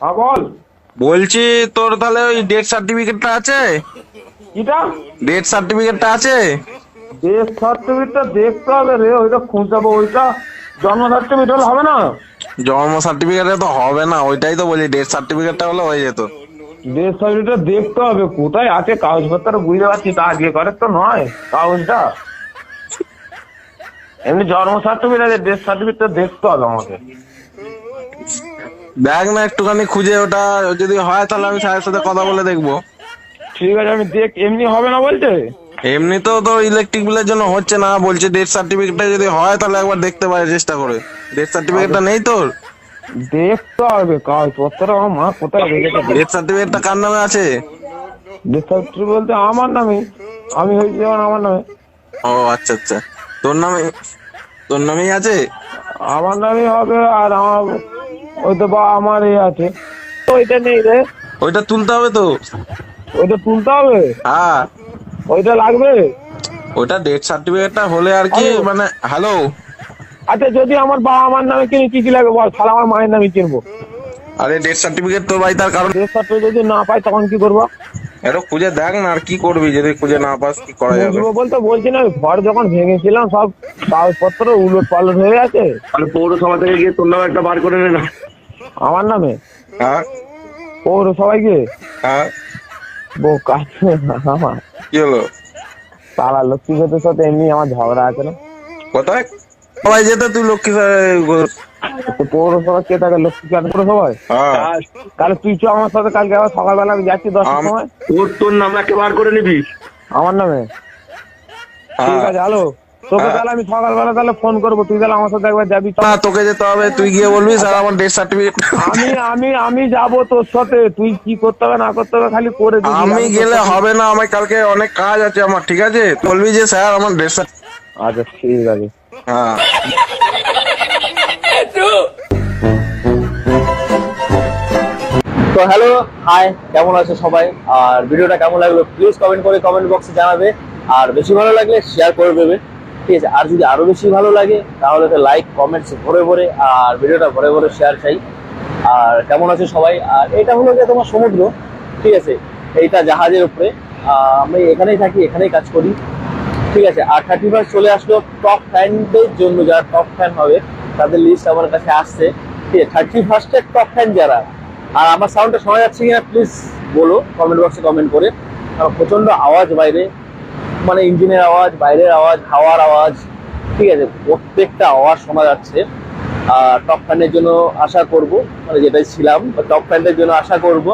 হ্যাঁ বল। বলছি তোর তাহলে ওই ডেথ সার্টিফিকেটটা আছে? কিটা? ডেথ সার্টিফিকেটটা আছে? ডেথ সার্টিফিকেটটা দেখতে হবে রে, ওইটা খুঁজাবো। ওইটা জন্ম সার্টিফিকেট হলে হবে না? জন্ম সার্টিফিকেটে তো হবে না, ওইটাই তো বলি, ডেথ সার্টিফিকেটটা হলে হয়ে যেত। ডেথ সার্টিফিকেটটা দেখতে হবে কোথায় আছে, কাগজপত্র বুঝতে পারছি, তা আজকে করে তো নয় কাগজটা। এমনি জন্ম সার্টিফিকেট আছে, ডেথ সার্টিফিকেটটা দেখতে হবে আমাকে। দেখ না একটুখানি খুঁজে, ওটা যদি হয় তাহলে আমি স্যারের সাথে কথা বলে দেখবো। ঠিক আছে, আমি দেখ। এমনি হবে না বলছে? এমনিতেও তো ইলেকট্রিক বিলের জন্য হচ্ছে না, বলছে ডেথ সার্টিফিকেটটা যদি হয় তাহলে একবার দেখতে পারে চেষ্টা করে। ডেথ সার্টিফিকেটটা নেই তোর? দেখতে হবে কাগজপত্র, আমার মা কোথায় রেখেছে। ডেথ সার্টিফিকেটটা কার নামে আছে? ডেথ সার্টিফিকেট বলতে আমার নামে। আমি হয়েছি যেমন আমার নামে। ও আচ্ছা আচ্ছা, তোর নামে, তোর নামেই আছে? আমার নামই হবে। আর আমার ওই তো বা আমার আছে, ওইটা নেই রে। ওইটা তুলতে হবে তো। ওইটা তুলতে হবে? হ্যাঁ, ওইটা লাগবে। ওইটা ডেথ সার্টিফিকেটটা হলে আর কি, হ্যালো। মানে হ্যালো। আচ্ছা, যদি আমার বাবা আমার নামে কিনি কি কি লাগবে বল, তাহলে আমার মায়ের নামে কিনবো। আরে ডেথ সার্টিফিকেট তোর ভাই, তার কারণ ডেথ সার্টিফিকেট যদি না পাই তখন কি করবো? এরো খুঁজে দেখ না, আর কি করবি যদি খুঁজে না পাস, কি করা যাবে? বুঝবো বলতে বলছি না, ঘর যখন ভেঙেছিলাম সব কাগজপত্র উলট পালট হয়ে আছে। তাহলে পৌরসভা থেকে গিয়ে তোর নামে একটা বার করে নে না। আমার নামে হ্যাঁ পৌরসভায় গিয়ে? হ্যাঁ, বোকা আমার কি হলো? পাড়া লক্ষ্মীপতির সাথে এমনি আমার ঝগড়া আছে না। কোথায় সবাই যেতে, তুই লক্ষ্মী তো পৌরসভা কে থাকে? লক্ষ্মী কেন পৌরসভায়? হ্যাঁ, তাহলে তুই চ আমার সাথে কালকে আবার সকালবেলা, আমি যাচ্ছি 10টার সময়। তোর নাম একে বার করে নিবি। আমার নামে? ঠিক আছে, হ্যালো। তোকে তাহলে আমি সকালবেলা তাহলে ফোন করবো, তুই তাহলে আমার সাথে একবার যাবি। না তোকে যেতে হবে, তুই গিয়ে বলবি স্যার আমার ডেথ সার্টিফিকেট। আমি আমি আমি যাবো তোর সাথে, তুই কি করতে হবে না করতে হবে খালি করে দিবি। আমি গেলে হবে না, আমার কালকে অনেক কাজ আছে আমার, ঠিক আছে? বলবি যে স্যার আমার ডেথ সার্টিফিকেট। আচ্ছা ঠিক আছে। হ্যাঁ। তো হ্যালো, হাই, কেমন আছে সবাই? আর ভিডিওটা কেমন লাগলো প্লিজ কমেন্ট করে কমেন্ট বক্সে জানাবে। আর বেশি ভালো লাগলে শেয়ার করে দেবে, ঠিক আছে? আর যদি আরো বেশি ভালো লাগে তাহলে তো লাইক কমেন্টস ভরে ভরে, আর ভিডিওটা ভরে ভরে শেয়ার চাই। আর কেমন আছে সবাই? আর এটা হলো যে তোমার সমুদ্র, ঠিক আছে? এইটা জাহাজের উপরে। আমি এখানেই থাকি, এখানেই কাজ করি, ঠিক আছে? আর 31 চলে আসলো টপ ফ্যানদের জন্য, যারা টপ ফ্যান হবে তাদের লিস্ট আমার কাছে আসছে, ঠিক আছে? 31 টপ ফ্যান যারা। আর আমার সাউন্ডটা শোনা যাচ্ছে কিনা প্লিজ বলো কমেন্ট বক্সে কমেন্ট করে। কারণ প্রচন্ড আওয়াজ বাইরে, মানে ইঞ্জিনের আওয়াজ, বাইরের আওয়াজ, হাওয়ার আওয়াজ, ঠিক আছে? প্রত্যেকটা আওয়াজ শোনা যাচ্ছে। আর টপ ফ্যানের জন্য আশা করব, মানে যেটাই ছিলাম টপ ফ্যানদের জন্য আশা করব।